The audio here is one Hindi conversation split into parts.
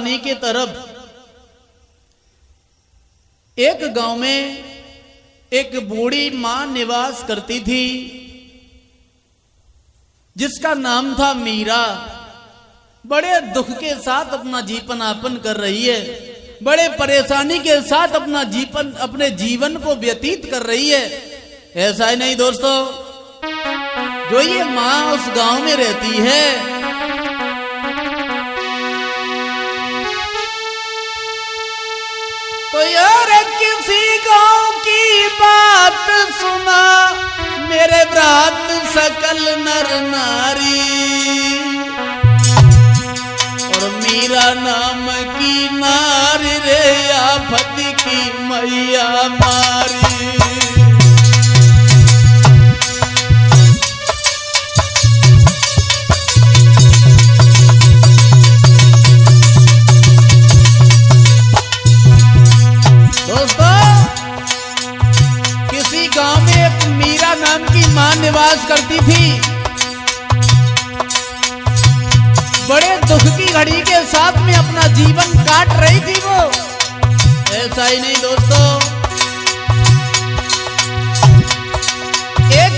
परेशानी के तरफ एक गांव में एक बूढ़ी मां निवास करती थी, जिसका नाम था मीरा। बड़े दुख के साथ अपना जीवन यापन कर रही है, बड़े परेशानी के साथ अपने जीवन को व्यतीत कर रही है। ऐसा ही नहीं दोस्तों, जो ये मां उस गांव में रहती है, तो यार किसी गांव की बात सुना मेरे भ्रात सकल नर नारी, और मीरा नाम की नारी रे आफत की मैया मारी। गांव में एक मीरा नाम की मां निवास करती थी। बड़े दुख की घड़ी के साथ में अपना जीवन काट रही थी वो। ऐसा ही नहीं दोस्तों, एक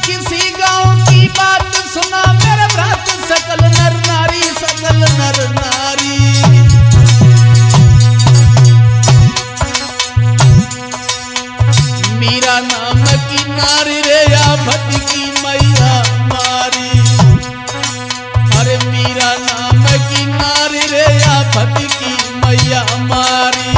किसी गांव की बात सुना मेरे भ्रात सकल नर नारी, सकल नर नारी। मीरा नाम की नारी रे आफत की मैया मारी, अरे मीरा नाम की नारी रे आफत की मैया मारी।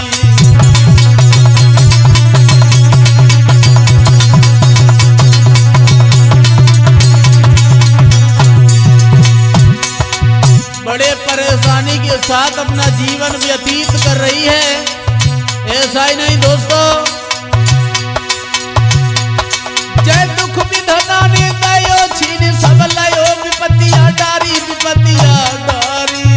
बड़े परेशानी के साथ अपना जीवन व्यतीत कर रही है। ऐसा ही नहीं दोस्तों, जय दुख विधना ने दयो छीन सब लयो, विपतिया डारी, विपतिया डारी।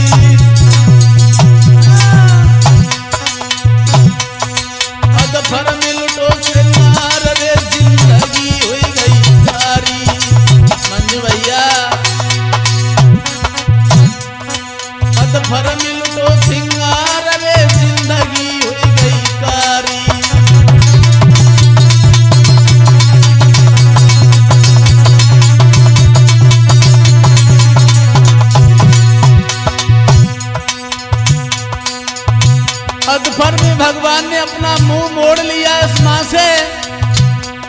अदफर में लुटो श्रृंगार रे जिंदगी हुई गई कारी। मंजू भैया, अदफर में लुटो श्रृंगार रे जिंदगी हुई गई कारी। अधफर में भगवान ने अपना मुंह मोड़ लिया इस मां से।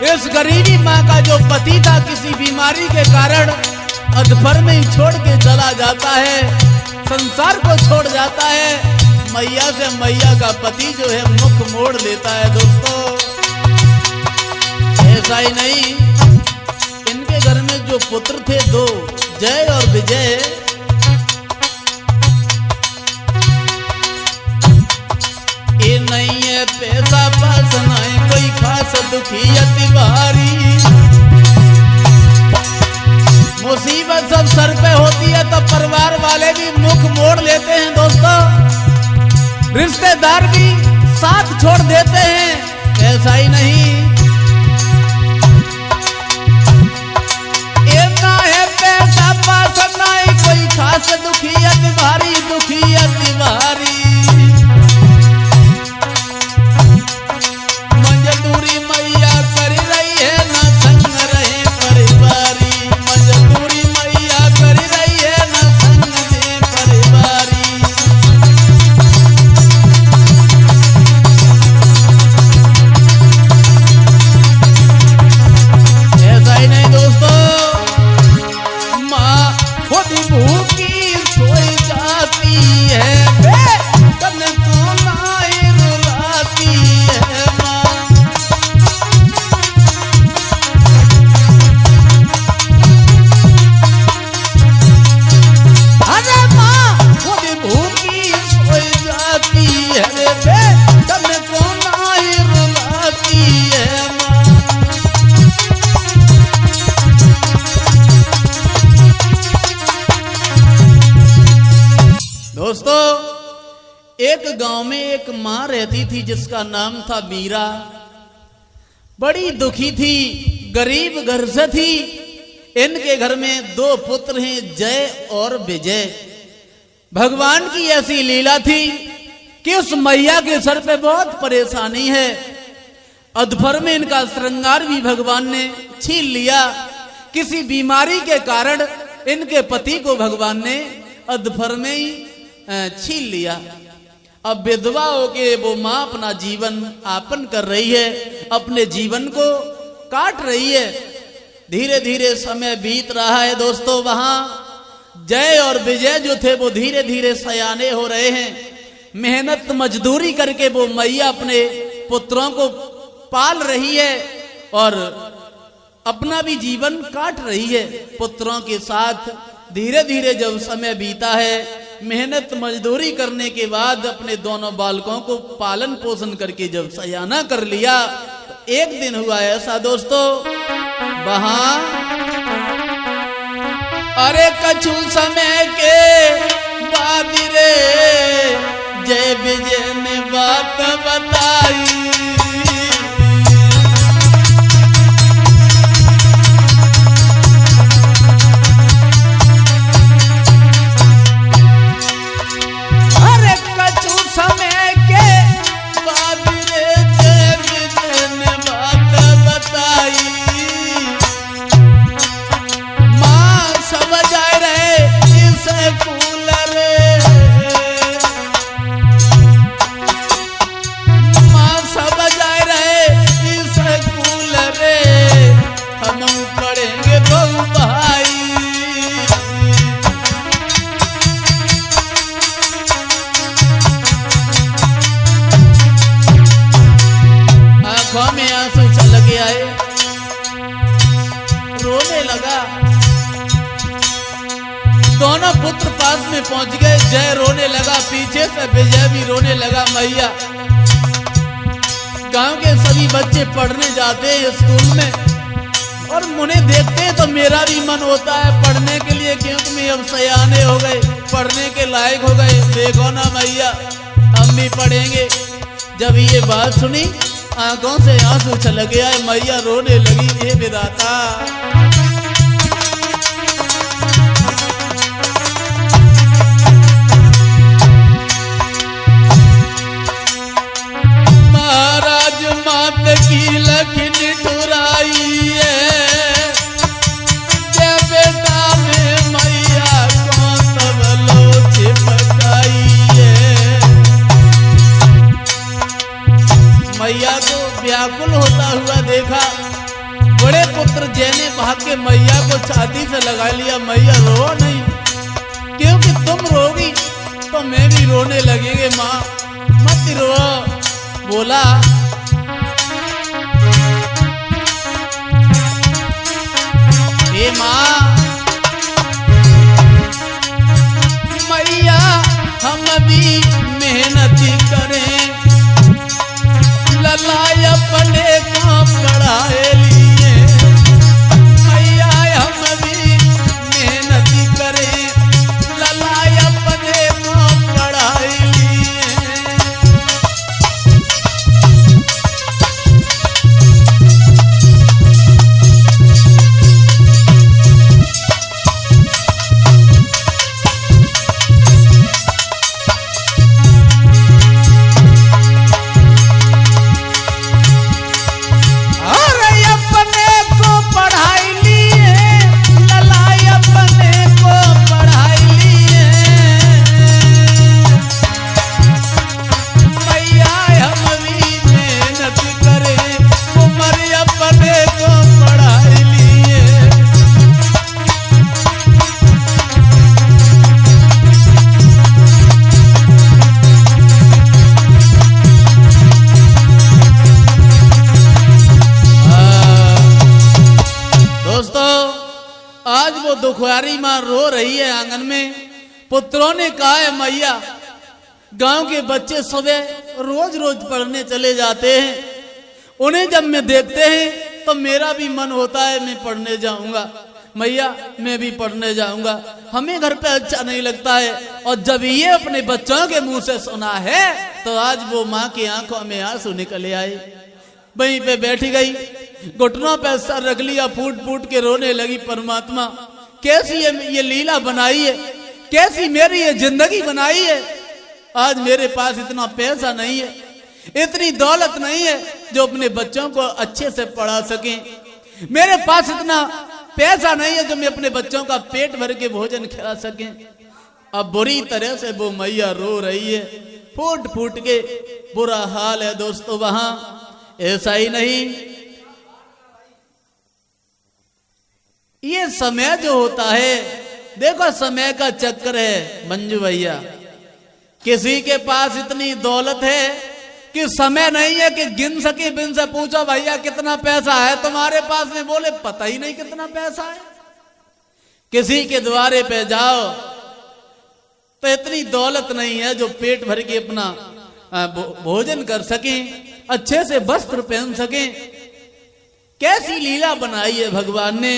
इस गरीबी मां का जो पति था किसी बीमारी के कारण अधफर में ही छोड़ के चला जाता है, संसार को छोड़ जाता है। मैया से मैया का पति जो है मुख मोड़ लेता है दोस्तों। ऐसा ही नहीं, इनके घर में जो पुत्र थे दो, जय और विजय, ये नहीं है पैसा पास नहीं कोई खास दुखी अति भारी। मुसीबत सब सर पे होती है तो परिवार वाले भी मुख मोड़ लेते हैं दोस्तों, रिश्तेदार भी साथ छोड़ देते हैं। ऐसा ही नहीं, ये ना है पैसा पास नहीं कोई खास दुखी अति भारी, दुखी अति भारी। मजदूरी मैया कर रही है ना संग रहे परिवारी, मजदूरी मैया कर रही है ना संग दे परिवारी। ऐसा ही नहीं दोस्तों, माँ खुद भूखी सोई जाती है, तन को नाई रुलाती है माँ। अरे माँ खुद भूखी सोई जाती है, तन को नाई रुलाती है माँ। दोस्तों, एक गांव में एक मां रहती थी जिसका नाम था मीरा। बड़ी दुखी थी, गरीब घर से थी। इनके घर में दो पुत्र हैं, जय और विजय। भगवान की ऐसी लीला थी कि उस मैया के सर पे बहुत परेशानी है। अधभर में इनका श्रृंगार भी भगवान ने छीन लिया। किसी बीमारी के कारण इनके पति को भगवान ने अधभर में ही छीन लिया। अब विधवा होके वो माँ अपना जीवन यापन कर रही है, अपने जीवन को काट रही है। धीरे धीरे समय बीत रहा है दोस्तों। वहां जय और विजय जो थे वो धीरे धीरे सयाने हो रहे हैं। मेहनत मजदूरी करके वो मैया अपने पुत्रों को पाल रही है और अपना भी जीवन काट रही है पुत्रों के साथ। धीरे धीरे जब समय बीता है, मेहनत मजदूरी करने के बाद अपने दोनों बालकों को पालन पोषण करके जब सयाना कर लिया, तो एक दिन हुआ ऐसा दोस्तों, वहां अरे कछु समय के बाद रे जय विजय ने बात बताई। दोनों पुत्र पास में पहुंच गए। जय रोने लगा, पीछे से विजय भी रोने लगा। मैया, गांव के सभी बच्चे पढ़ने जाते हैं स्कूल में और उन्हें देखते हैं तो मेरा भी मन होता है पढ़ने के लिए, क्योंकि मैं अब सयाने हो गए, पढ़ने के लायक हो गए। देखो ना मैया, हम भी पढ़ेंगे। जब ये बात सुनी, आंखों से आंसू छलक गया। मैया रोने लगी, हे विधाता, मात की लखनी ठुराई है, जय बेटा में मैया को तब लो चिपकाई है। मैया को व्याकुल होता हुआ देखा। बड़े पुत्र जय ने भाग के मैया को छाती से लगा लिया। मैया रो नहीं, क्योंकि तुम रोगी तो मैं भी रोने लगेंगे। माँ मत रो। बोला, हे माँ, मैया हम भी मेहनत करें, ललाई अपने को पढ़ाए लिए। मैया हम भी मेहनत करें, ललाई अपने को पढ़ाए लिए। दुखुआरी माँ रो रही है आंगन में। पुत्रों ने कहा है, मैया गांव के बच्चे सुबह रोज रोज पढ़ने चले जाते हैं, उन्हें जब मैं देखते हैं तो मेरा भी मन होता है मैं पढ़ने जाऊंगा। मैया मैं भी पढ़ने जाऊंगा, हमें घर पे अच्छा नहीं लगता है। और जब ये अपने बच्चों के मुंह से सुना है तो आज वो माँ की आंखों में आंसू निकले आए। वहीं पे बैठ गई, घुटनों पे सर रख लिया, फूट फूट के रोने लगी। परमात्मा कैसी ये लीला बनाई है कैसी मेरी ये जिंदगी बनाई है। आज मेरे पास इतना पैसा नहीं है, इतनी दौलत नहीं है जो अपने बच्चों को अच्छे से पढ़ा सके। मेरे पास इतना पैसा नहीं है जो मैं अपने बच्चों का पेट भर के भोजन खिला सके। अब बुरी तरह से वो मैया रो रही है, फूट फूट के बुरा हाल है दोस्तों वहां। ऐसा ही नहीं, ये समय जो होता है, देखो समय का चक्कर है मंजू भैया। किसी के पास इतनी दौलत है कि समय नहीं है कि गिन सके। बिन से पूछो भैया कितना पैसा है तुम्हारे पास में, बोले पता ही नहीं कितना पैसा है। किसी के द्वारे पे जाओ तो इतनी दौलत नहीं है जो पेट भर के अपना भोजन कर सके, अच्छे से वस्त्र पहन सके। कैसी लीला बनाई है भगवान ने,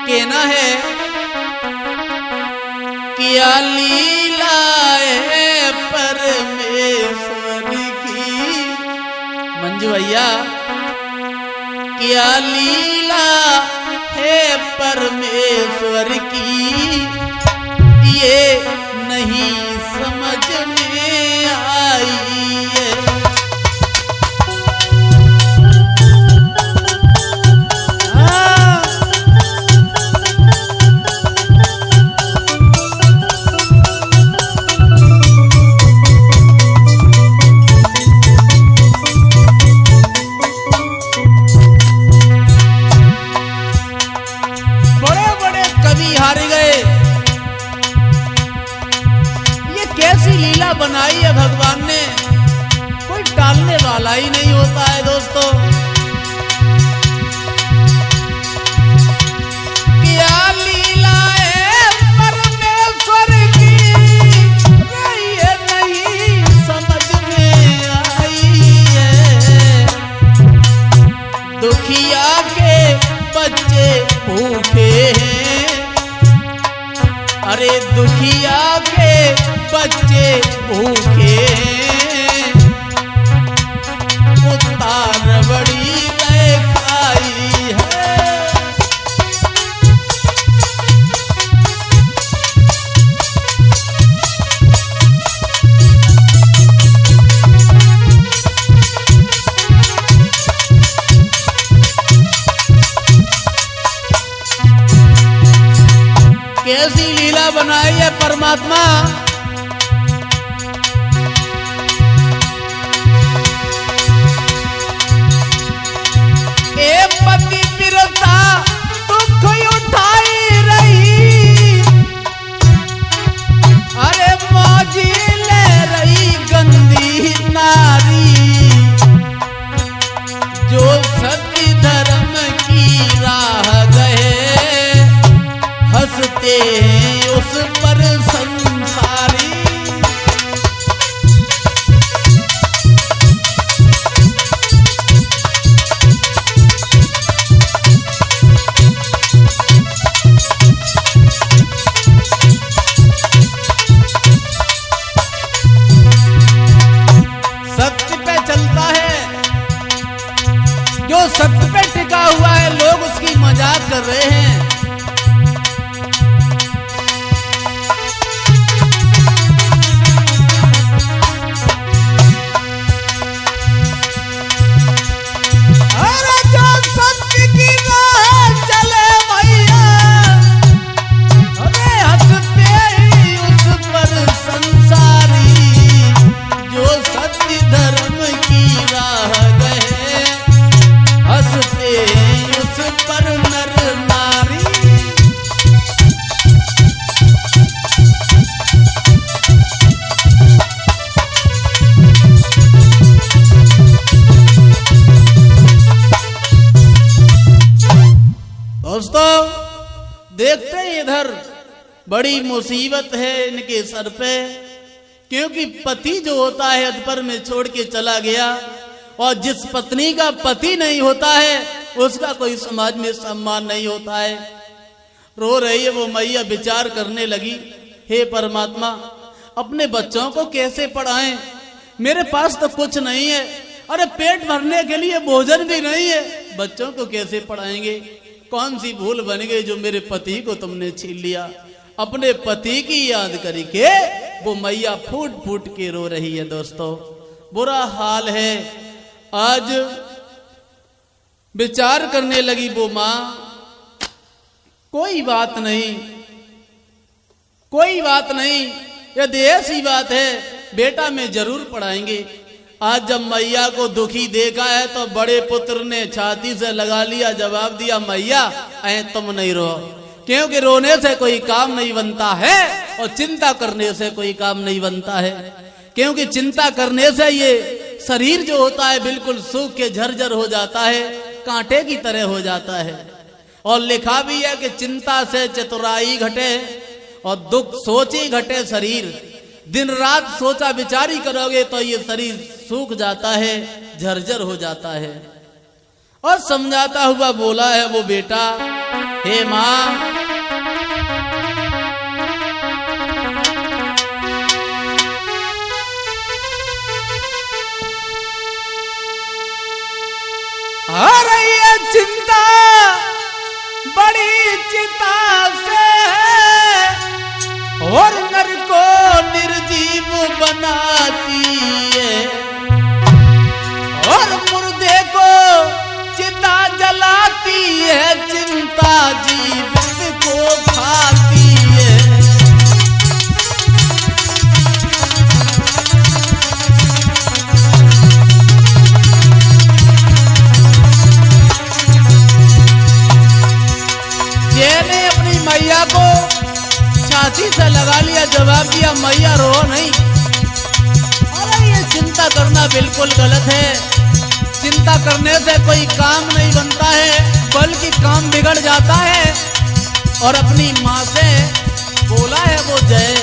कहना है क्या लीला है परमेश्वर की। मंजू भैया क्या लीला है परमेश्वर की, ये नहीं समझ में आई है। बड़े बड़े कवि हार गए, ये कैसी लीला बनाई है भगवान ने, कोई टालने वाला ही नहीं होता है दोस्तों। क्या लीला है परमेश्वर की, ये नहीं समझ में आई है। दुखिया के बच्चे भूखे हैं, अरे दुखिया के बच्चे भूखे हैं, उतार बड़ी गए खाई है। कैसी लीला बनाई है परमात्मा। ए पतिव्रता दुख उठाई रही, अरे मौजी ले रही गंदी नारी, जो सत्य धर्म की राह गए, हंसते हैं उस पर संसारी। सत्य पे चलता है, जो सत्य पे टिका हुआ है, लोग उसकी मजाक कर रहे हैं। दोस्तों देखते हैं इधर बड़ी मुसीबत है इनके सर पे, क्योंकि पति जो होता है अधपर में छोड़ के चला गया, और जिस पत्नी का पति नहीं होता है उसका कोई समाज में सम्मान नहीं होता है। रो रही है वो मैया, विचार करने लगी, हे परमात्मा अपने बच्चों को कैसे पढ़ाएं, मेरे पास तो कुछ नहीं है, अरे पेट भरने के लिए भोजन भी नहीं है, बच्चों को कैसे पढ़ाएंगे। कौन सी भूल बन गई जो मेरे पति को तुमने छीन लिया। अपने पति की याद करी के वो मैया फूट फूट के रो रही है। दोस्तों बुरा हाल है। आज विचार करने लगी वो मां, कोई बात नहीं, कोई बात नहीं, यदि ऐसी बात है बेटा में जरूर पढ़ाएंगे। आज जब मैया को दुखी देखा है तो बड़े पुत्र ने छाती से लगा लिया, जवाब दिया मैया तुम नहीं रो, क्योंकि रोने से कोई काम नहीं बनता है और चिंता करने से कोई काम नहीं बनता है। क्योंकि चिंता करने से ये शरीर जो होता है बिल्कुल सूख के झरझर हो जाता है, कांटे की तरह हो जाता है। और लिखा भी है कि चिंता से चतुराई घटे और दुख सोची घटे शरीर। दिन रात सोचा विचारी करोगे तो ये शरीर सूख जाता है, झरझर हो जाता है। और समझाता हुआ बोला है वो बेटा, हे मां आ रही है चिंता बड़ी चिंता से और नर को निर्जीव बनाती है और मुर्दे को चिता जलाती है, चिंता जीवित को खाती है। ने अपनी मैया को छाती से लगा लिया, जवाब दिया मैया रो नहीं। अरे ये चिंता करना बिल्कुल गलत है। चिंता करने से कोई काम नहीं बनता है, बल्कि काम बिगड़ जाता है। और अपनी मां से बोला है वो जय,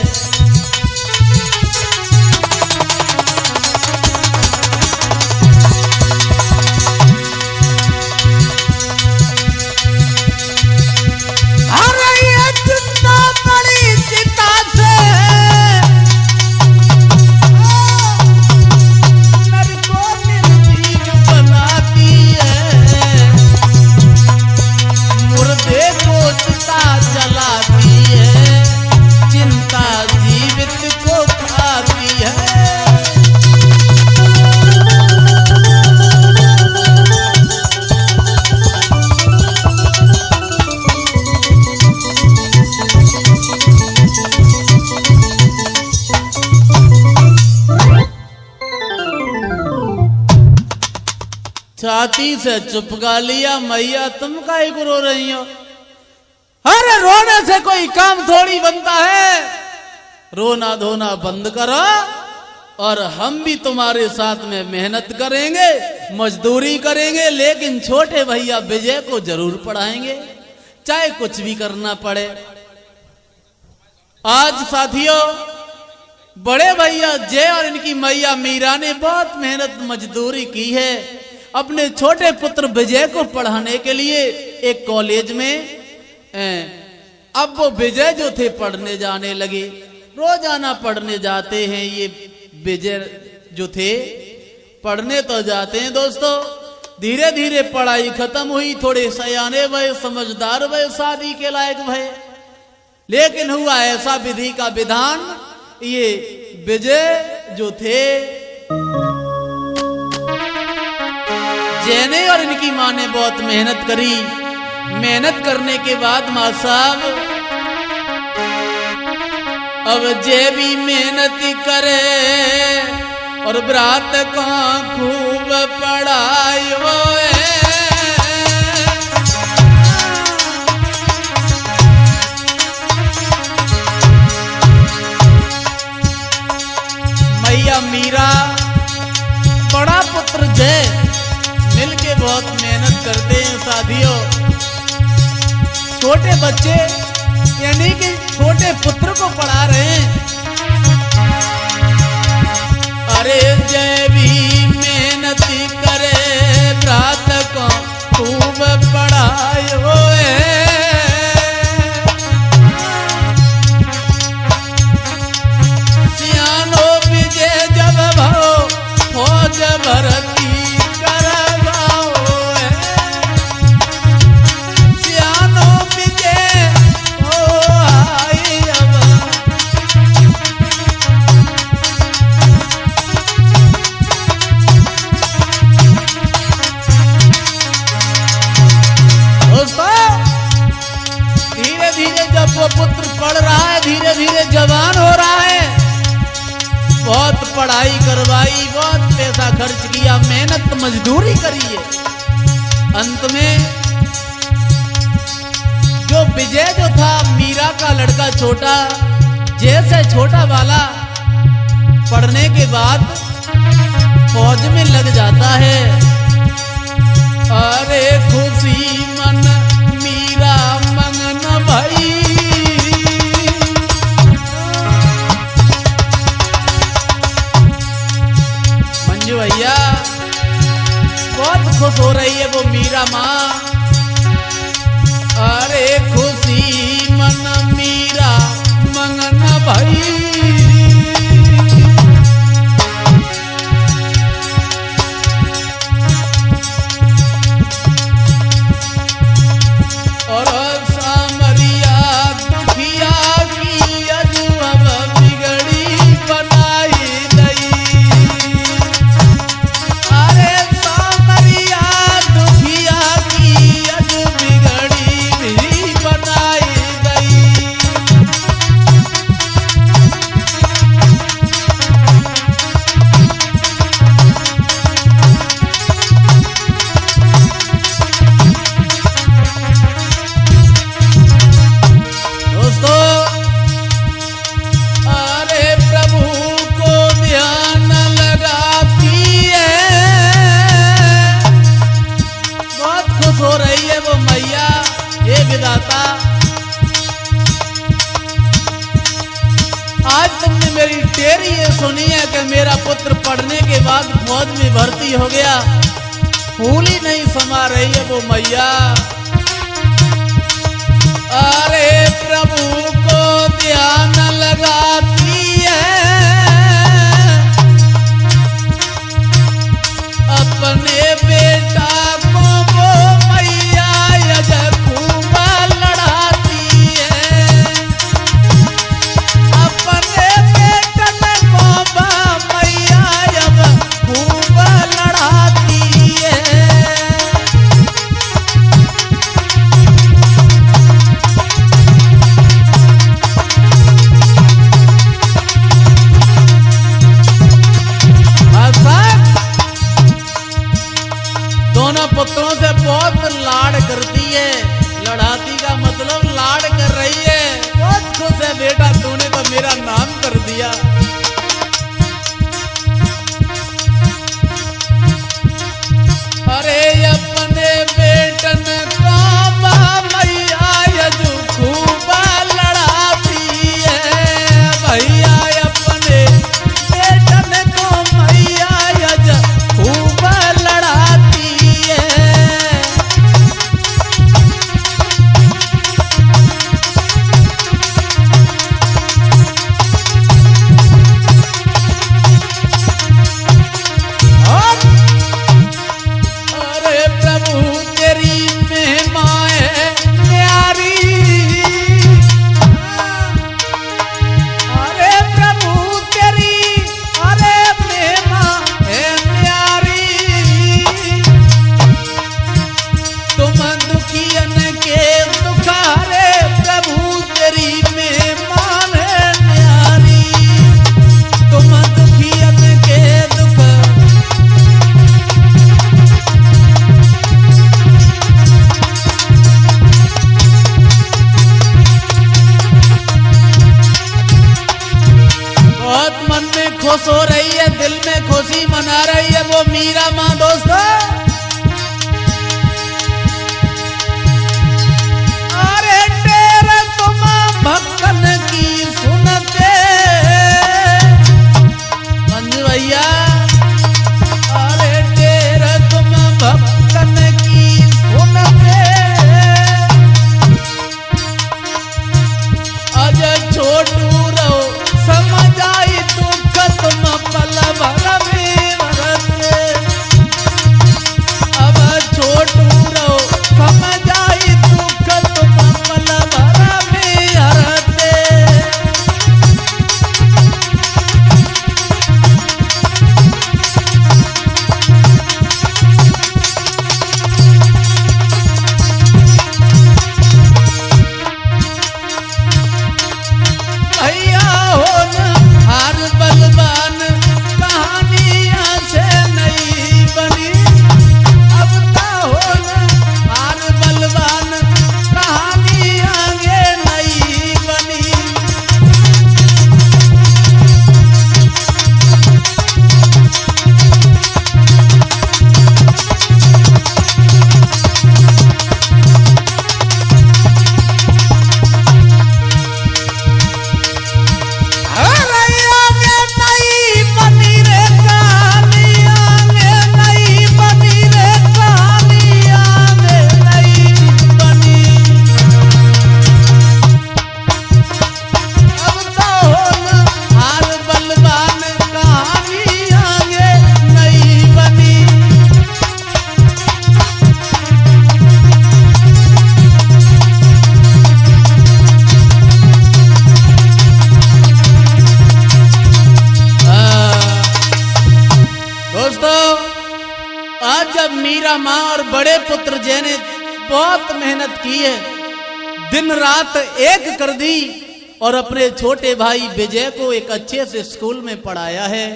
छाती से चुपका लिया। मैया तुम काहे को रो रही हो? अरे रोने से कोई काम थोड़ी बनता है। रोना धोना बंद करो और हम भी तुम्हारे साथ में मेहनत करेंगे, मजदूरी करेंगे, लेकिन छोटे भैया विजय को जरूर पढ़ाएंगे, चाहे कुछ भी करना पड़े। आज साथियों बड़े भैया जय और इनकी मैया मीरा ने बहुत मेहनत मजदूरी की है अपने छोटे पुत्र विजय को पढ़ाने के लिए एक कॉलेज में। अब वो विजय जो थे पढ़ने जाने लगे, रोजाना पढ़ने जाते हैं। ये विजय जो थे पढ़ने तो जाते हैं दोस्तों। धीरे धीरे पढ़ाई खत्म हुई, थोड़े सयाने भय, समझदार भय, शादी के लायक भय। लेकिन हुआ ऐसा विधि का विधान, ये विजय जो थे जैने और इनकी मां ने बहुत मेहनत करी। मेहनत करने के बाद मां साहब अब जय भी मेहनत करे और ब्रात को खूब पढ़ाई होए। मैया मीरा बड़ा पुत्र जय मिलके बहुत मेहनत करते हैं। साथियों छोटे बच्चे यानी कि छोटे पुत्र को पढ़ा रहे हैं। अरे जय भी मेहनत करे, ब्रात को खूब पढ़ाई होए। सियानो विजय जब भरो फौज भरती सियानो विजय ओ आई पुत्र पढ़ रहा है, धीरे धीरे जवान हो रहा है। बहुत पढ़ाई करवाई, बहुत पैसा खर्च किया, मेहनत मजदूरी करी है। अंत में जो विजय जो था, मीरा का लड़का छोटा, जैसे छोटा वाला पढ़ने के बाद फौज में लग जाता है। अरे खुशी मन मीरा मंगन भाई, मंजू भैया बहुत खुश हो रही है वो मीरा माँ। अरे खुशी मन मीरा मंगन भाई, आज तुमने मेरी टेरी ये सुनी है कि मेरा पुत्र पढ़ने के बाद फौज में भर्ती हो गया। फूल ही नहीं समा रही है वो मैया। अरे प्रभु को ध्यान लगाती है, अपने बेटा को वो मैया यज खूब लड़ाती है। अपने बेटन को वो मैया यज खूब लड़ाती है। दोनों पुत्रों से बहुत लाड़ करती है। लड़ाती का मतलब लाड़ कर रही है। बहुत खुश है, बेटा तूने तो मेरा नाम कर दिया। अरे अपने बेटन को मैया यज खूब लड़ाती है। भैया अपने बेटन को मैया यज खूब लड़ाती है। अरे माँ और बड़े पुत्र जय ने बहुत मेहनत की है, दिन रात एक कर दी और अपने छोटे भाई विजय को एक अच्छे से स्कूल में पढ़ाया है।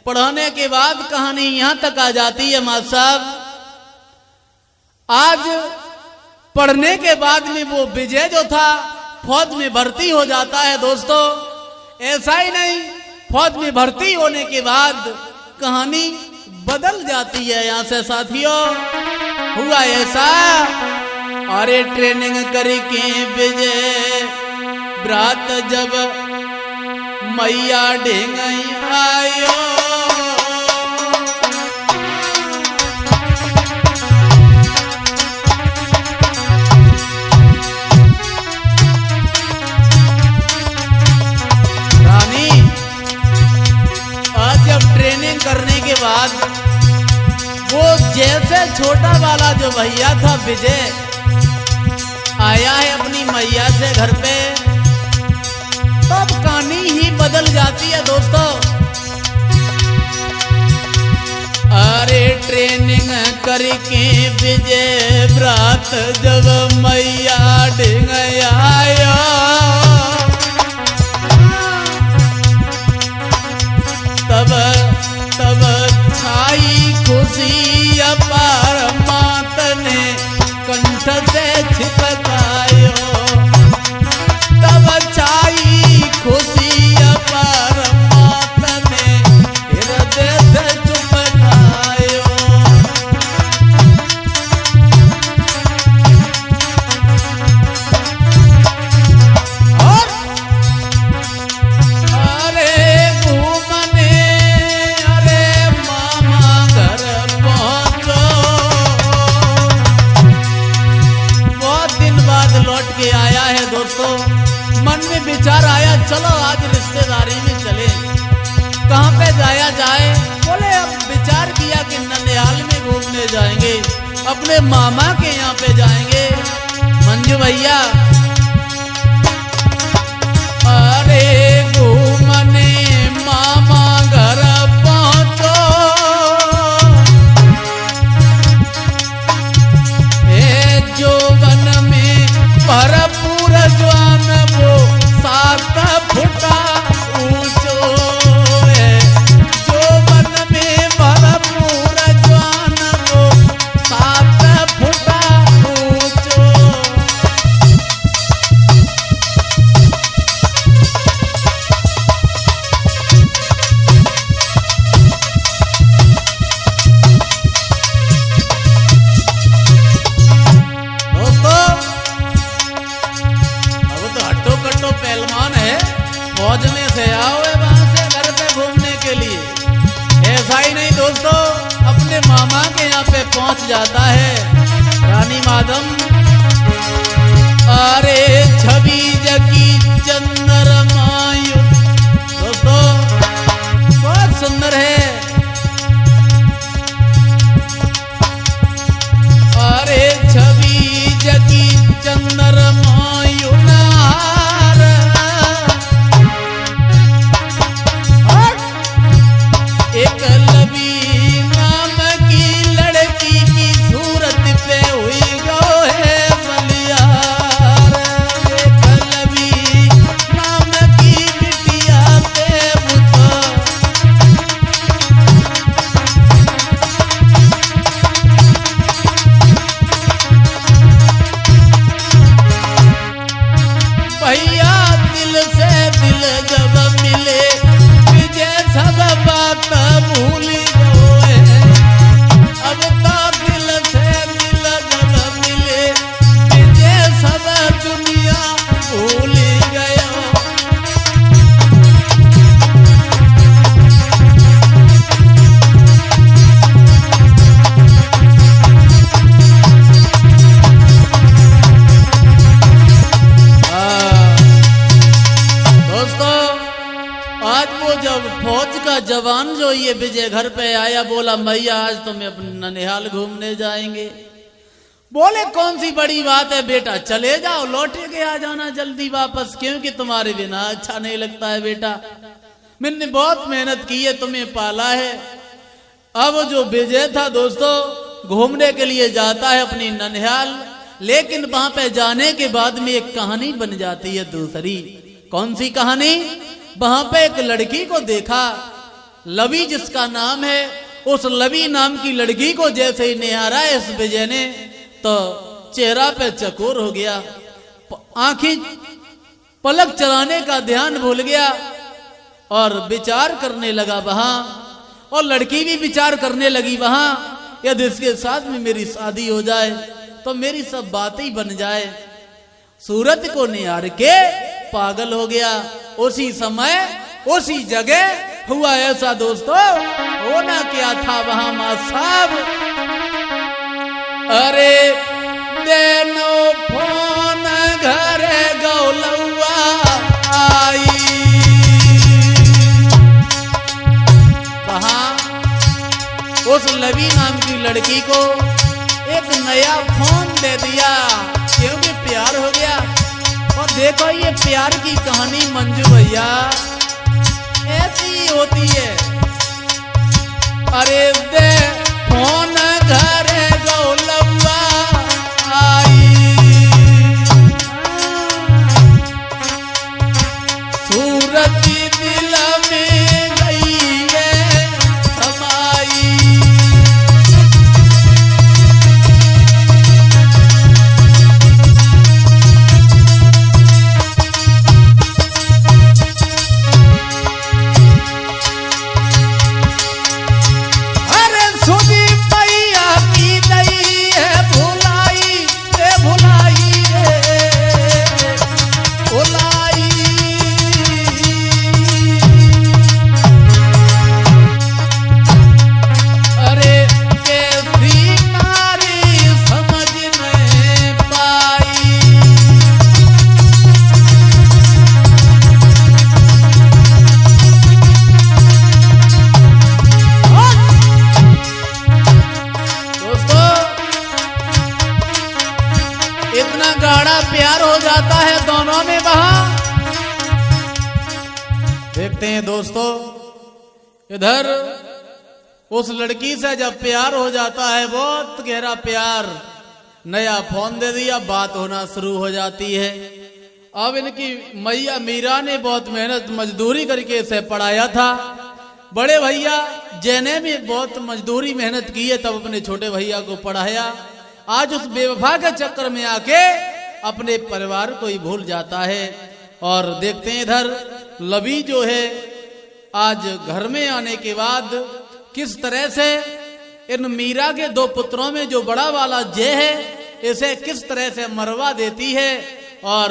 पढ़ाने के बाद कहानी यहां तक आ जाती है मां साहब, आज पढ़ने के बाद में वो विजय जो था फौज में भर्ती हो जाता है। दोस्तों ऐसा ही नहीं, फौज में भर्ती होने के बाद कहानी बदल जाती है। यहां से साथियों हुआ ऐसा, अरे ट्रेनिंग करके विजय ब्रात जब मैया ढेंग आयो, ट्रेनिंग करने के बाद वो जैसे छोटा वाला जो भैया था विजय आया है अपनी मैया से घर पे, तब कहानी ही बदल जाती है। दोस्तों अरे ट्रेनिंग करके विजय ब्रात जब मैया ढेंग आया, तब छाई खुशी अपार मात ने कंठ से छिपकायो, तब छाई खुशी अपार मात ने हृदय से चुपकायो। दोस्तों मन में विचार आया, चलो आज रिश्तेदारी में चले, कहां पे जाया जाए। बोले अब विचार किया कि ननिहाल में घूमने जाएंगे, अपने मामा के यहाँ पे जाएंगे। मंजू भैया अरे घूमने मामा घर पहुंचो, जोवन में भरपूर जवान वो 7 फुटा ऊंचो है, जोवन में भरपूर जवान वो 7 फुटा ऊंचो। पहलवान है, फौज में से आओ वहां से घर पे घूमने के लिए। ऐसा ही नहीं दोस्तों, अपने मामा के यहाँ पे पहुंच जाता है रानी माधम। अरे छवि जगी चंद्रमायु, दोस्तों बहुत सुंदर है। अरे छवि जगी चंद्रमायु एक लबी नाम की लड़की की सूरत पे हुई गो है बलियार, एक लबी नाम की बिटिया पे बुता। भैया दिल से दिल जब मिले विजय सब बात भूल गए, अब तो दिल से दिल जब मिले विजय सब दुनिया भूल गया। दोस्तों आज वो जब फौज का जवान जो ये विजय घर पे आया, बोला मैया आज तो मैं अपने ननिहाल घूमने जाएंगे। बोले कौन सी बड़ी बात है बेटा, चले जाओ, लौटे के आ जाना जल्दी वापस, क्योंकि तुम्हारे बिना अच्छा नहीं लगता है बेटा, मैंने बहुत मेहनत की है, तुम्हें पाला है। अब जो विजय था दोस्तों घूमने के लिए जाता है अपनी ननिहाल, लेकिन वहां पे जाने के बाद में एक कहानी बन जाती है दूसरी। कौन सी कहानी? वहां पे एक लड़की को देखा, लवी जिसका नाम है। उस लवी नाम की लड़की को जैसे ही निहारा इस विजय ने, तो चेहरा पे चकोर हो गया, आंखें पलक चलाने का ध्यान भूल गया और विचार करने लगा वहां। और लड़की भी विचार करने लगी वहां, यदि इसके साथ में मेरी शादी हो जाए तो मेरी सब बातें ही बन जाए। सूरत को निहार के पागल हो गया। उसी समय उसी जगह हुआ ऐसा दोस्तों, होना क्या था वहां मां साहब। अरे देनो फोन घर गौलौआ आई, वहां उस लवी नाम की लड़की को एक नया फोन दे दिया, क्योंकि प्यार हो गया। और देखो ये प्यार की कहानी मंजू भैया ऐसी होती है। अरे दे फोन घर गौलौआ आई, सूरत दिल में गई है समाई। इतना गाढ़ा प्यार हो जाता है दोनों में वहां। देखते हैं दोस्तों, इधर उस लड़की से जब प्यार हो जाता है, बहुत गहरा प्यार, नया फोन दे दिया, बात होना शुरू हो जाती है। अब इनकी मैया मीरा ने बहुत मेहनत मजदूरी करके इसे पढ़ाया था। बड़े भैया जय ने भी बहुत मजदूरी मेहनत की है, तब अपने छोटे भैया को पढ़ाया। आज उस बेवफा के चक्कर में आके अपने परिवार को ही भूल जाता है। और देखते हैं इधर लवी जो है आज घर में आने के बाद किस तरह से इन मीरा के दो पुत्रों में जो बड़ा वाला जय है, इसे किस तरह से मरवा देती है और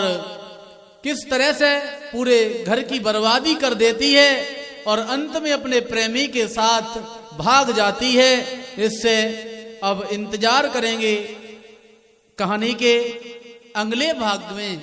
किस तरह से पूरे घर की बर्बादी कर देती है और अंत में अपने प्रेमी के साथ भाग जाती है। इससे अब इंतजार करेंगे कहानी के अगले भाग में।